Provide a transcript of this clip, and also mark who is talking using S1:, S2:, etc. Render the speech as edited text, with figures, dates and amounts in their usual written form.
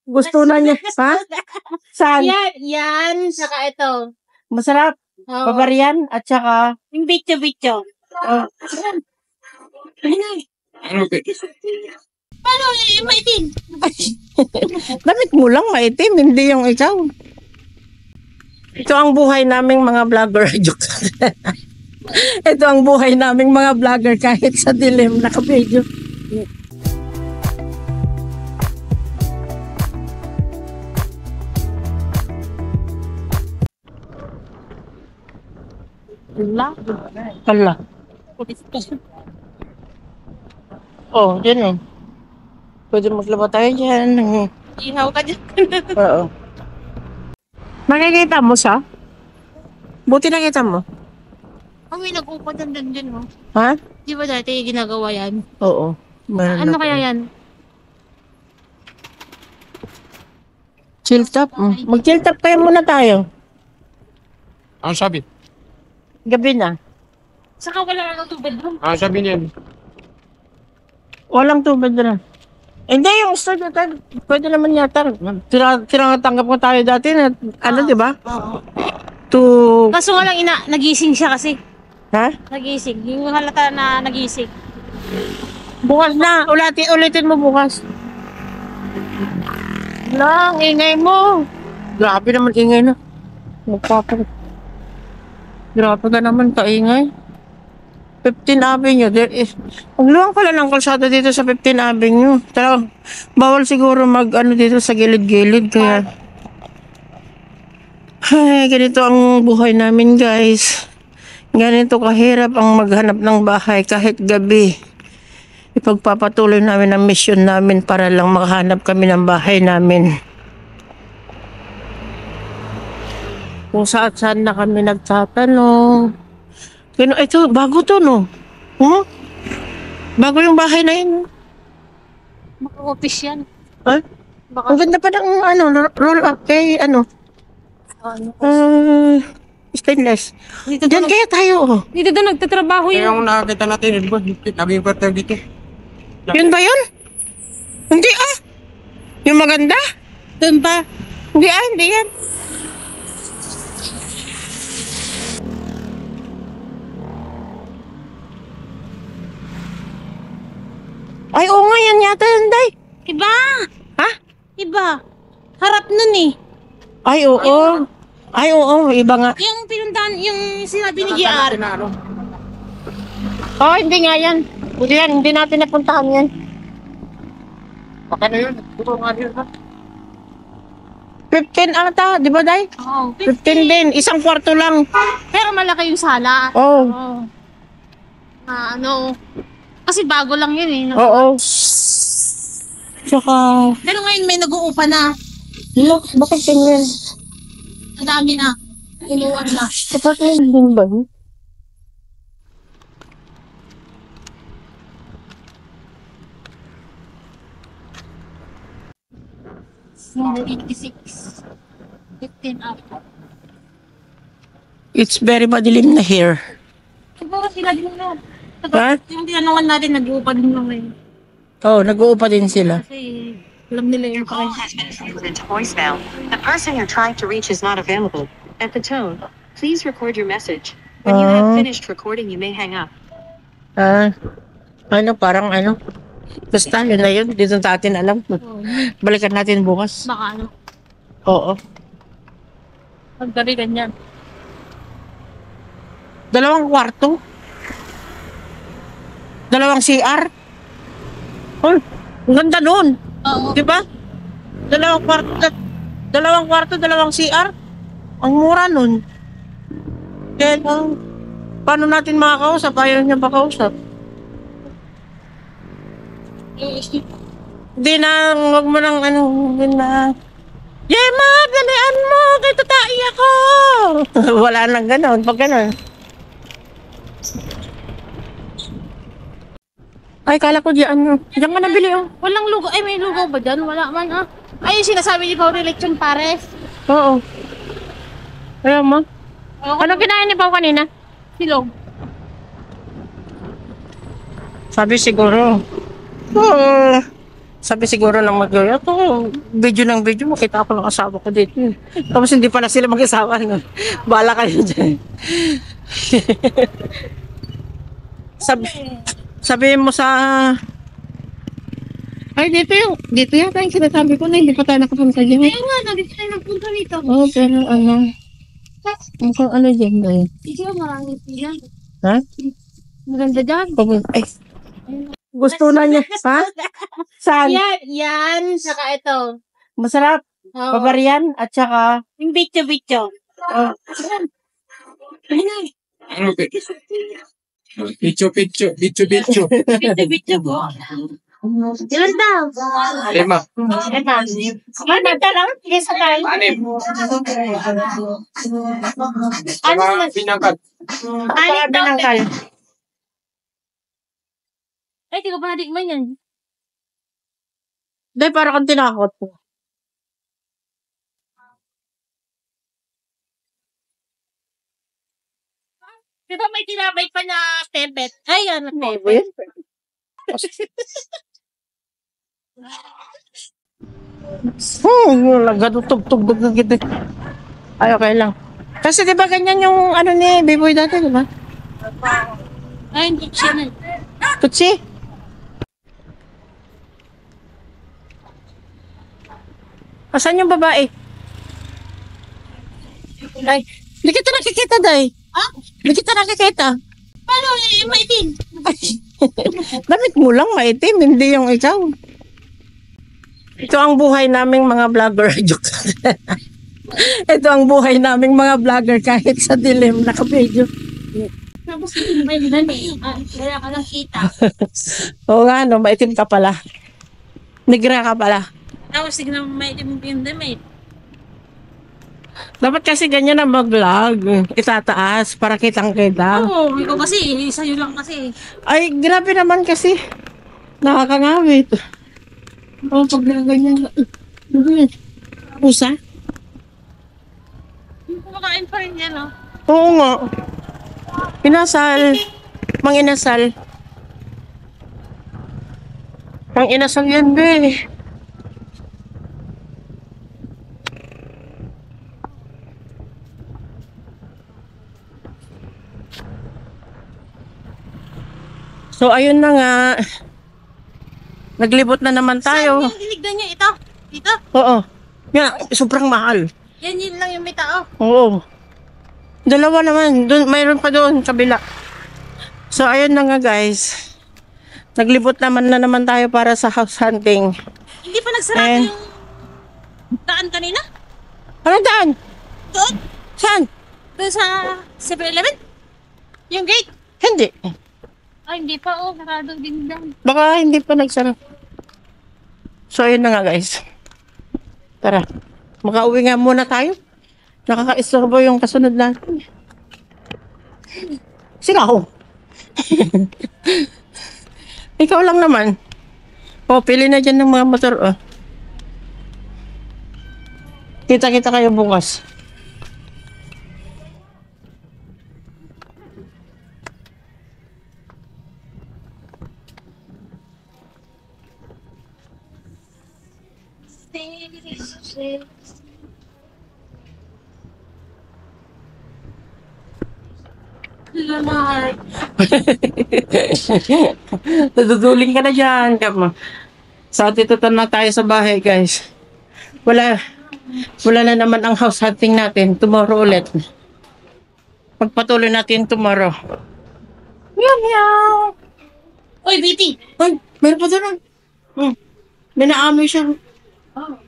S1: Gusto na niya. Ha? Saan?
S2: Yan. Saka ito.
S1: Masarap.
S2: Oo.
S1: Bavarian at saka...
S2: Yung bicho-bicho.
S1: Oh.
S2: Paano yung maitim?
S1: Damit mo lang maitim, hindi yung ikaw. Ito ang buhay naming mga vlogger. Ito ang buhay naming mga vlogger kahit sa dilim naka-video. Kala. Oh, dyan eh. Pwede maglaba tayo dyan.
S2: Ihaw ka dyan.
S1: Oo. Nakikita mo siya? Buti nakita mo.
S2: Oh, may nag-upa dyan, oh.
S1: Ha?
S2: Di ba dati ginagawa yan?
S1: Oo.
S2: Ano kaya yan?
S1: Chill top. Mag-chill top kaya muna tayo.
S3: Ang sabi?
S1: Gabi na.
S2: Saka wala na ng tubig doon.
S3: Ang sabi niyan?
S1: Walang tubig na. Hindi, yung studio tayo, pwede naman yata. Tinatanggap ko tayo dati na, ano, di ba?
S2: Oo.
S1: To...
S2: Kaso nga lang nagising siya kasi.
S1: Ha?
S2: Nagising. Yung halata na nagising.
S1: Bukas na. Ulitin mo bukas. Lang, ingay mo. Grabe naman ingay na. Grabe ka naman kaingay. 15 Avenue. Ang luwang pala ng kalsada dito sa 15 Avenue. Pero bawal siguro mag-ano dito sa gilid-gilid. Kaya... Ay, ganito ang buhay namin, guys. Ganito kahirap ang maghanap ng bahay kahit gabi. Ipagpapatuloy namin ang mission namin para lang makahanap kami ng bahay namin. Kung saan na kami nagtatanong. Ito, bago to, no? Bago yung bahay na yun.
S2: Maka-office yan.
S1: Ha? Ang ganda pa ng roll up kay stainless. Diyan kaya tayo, oh.
S2: Dito doon nagtatrabaho
S3: Kaya
S2: yun.
S3: kung nakakita natin, di ba? Naging partner dito.
S1: Yun ba yun? Hindi Yung maganda?
S2: Doon pa.
S1: Hindi yan. Ay, oo nga yan yata, Day.
S2: Iba.
S1: Ha?
S2: Iba. Harap nun eh.
S1: Ay, oo. Ay, oo. Iba nga.
S2: Yung pinuntahan, yung sinabi ni JR.
S1: Oh, hindi nga yan. Hindi yan. Hindi natin napuntahan yan.
S3: Baka na yun. Ito nga yun, ha?
S1: 15 ata, di ba, Day?
S2: Oo.
S1: 15 din. Isang kwarto lang.
S2: Pero malaki yung sala.
S1: Oh.
S2: Oo. Kasi bago lang yun eh.
S1: Oo. Tsaka...
S2: Pero ngayon may nag-uupa na.
S1: Look, bakit ganyan?
S2: Ang dami na. Inuwan na.
S1: Kapag din ba?
S2: 86. 15 up.
S1: It's very madilim na here.
S2: Siguro sila din na.
S1: Ha?
S2: Yung tinanungan natin, nag-uupa din naman.
S1: Oh, nag-uupa din sila.
S2: Kasi alam nila yung
S4: Call has been forwarded to voicemail. The person you're trying to reach is not available. At the tone, please record your message. When you have finished recording, you may hang up.
S1: Parang basta yun na yun. Dito natin alam. Balikan natin bukas.
S2: baka ano.
S1: Oo.
S2: Pagkari ganyan.
S1: 2 kwarto. 2 CR. Oh, ang ganda nun.
S2: Oo.
S1: Diba? 2 kwarto, 2 CR. Ang mura nun. Kaya paano natin makakausap? Ayaw niya makausap. Hindi na, huwag mo nang hindi na. Yema, dalian mo, kay tatai ako. Wala nang ganon, pag ganon. Ay, kala ko diyan ka nabili, oh.
S2: Walang lugaw. Ay, may lugaw ba dyan? Wala man, ah. Ay, yung sinasabi ni Paul Lechon Pares.
S1: Oo. Ayaw mo?
S2: Oo.
S1: Ano kinain ni Pao kanina?
S2: Silog.
S1: Sabi siguro. Sabi siguro ng mag-gaya, ito, video ng video, makita ko ng asawa ko dito. Tapos hindi pala sila mag-asawa. No? Bala kayo dyan. Sabihin mo sa... Ay, dito yata yung sinasabi ko na hindi pa tayo nakapunta dyan.
S2: Kaya nga, nandito tayo nagpunta rito.
S1: Oo, pero mukhang ano dyan ba yun?
S2: Ikaw, marami dyan.
S1: Ha?
S2: Maganda dyan.
S1: Ay, gusto na niya. Ha? Saan?
S2: Yan. Saka ito.
S1: Masarap.
S2: Oo.
S1: Bavarian at saka...
S2: Yung bitcho-bitcho.
S1: Oh.
S3: Ano, Picho.
S2: Bitcho-bitcho po. Ilan daw?
S3: 5.
S2: Ano lang? Isa tayo.
S3: 6.
S2: Ano
S3: Mga
S2: naman?
S3: pinangkat.
S2: Anin daw?
S1: Binangkal.
S2: Ay, di ko pa natikman yan.
S1: Dahil para kang tinakot po.
S2: Di ba may tinabay pa na tebet? Ay, ano
S1: Ano ba
S2: tebet?
S1: yun? Nagtugtog gitu. Ay, okay lang. Kasi di ba ganyan yung ano ni B-Boy dati, di ba?
S2: Ay, hindi siya na.
S1: Tutsi? Asan yung babae? Ay, hindi kita nakikita, Day.
S2: Ah?
S1: Hindi kita nakikita.
S2: Paano? Yung maitin.
S1: Damit mo lang maitim, hindi yung ikaw. Ito ang buhay naming mga vlogger. Joke. Ito ang buhay naming mga vlogger kahit sa dilim naka-video.
S2: Tapos yung may dinan eh. Wala ka lang kita.
S1: Oo nga, no, maitim ka pala. Negra ka pala.
S2: Tapos tignan mo maitim yung damit.
S1: Dapat kasi ganyan ang mag-vlog. Itataas para kitang-kita.
S2: Oo, ikaw kasi. Sa'yo lang kasi.
S1: Ay, grabe naman kasi. Nakakangawit. Oo, pag ganyan. Pusa?
S2: Kumakain pa rin yan, oh.
S1: Oo nga. Inasal. Manginasal. Manginasal yan, be. So, ayun na nga. Naglibot na naman tayo.
S2: Saan yung dinigdan niya? Ito? Dito?
S1: Oo. Yan, sobrang mahal.
S2: Yan yun lang yung may tao.
S1: Oo. Dalawa naman. Doon, mayroon pa doon, kabila. So, ayun na nga guys. Naglibot naman tayo para sa house hunting.
S2: Hindi pa nagsarado
S1: And-
S2: yung daan kanina?
S1: Anong daan?
S2: Doon?
S1: Saan?
S2: Doon sa 7-Eleven? Yung gate?
S1: Hindi.
S2: Ay, hindi pa, oh. Sarado din daan.
S1: Baka hindi pa nagsara. So, ayun na nga guys. Tara. Makauwi nga muna tayo. Nakaka-istorbo yung kasunod natin. Sila ako. Ikaw lang naman. O, pili na dyan ng mga motor, oh. Kita-kita kayo bukas. Naduduling ka na dyan. Sa atitutan na tayo sa bahay, guys. Wala na naman ang house hunting natin. Tomorrow ulit. Pagpatuloy natin tomorrow. Meow, meow.
S2: Oy, BT!
S1: Ay, meron pa doon. May naamoy siya.
S2: Oh.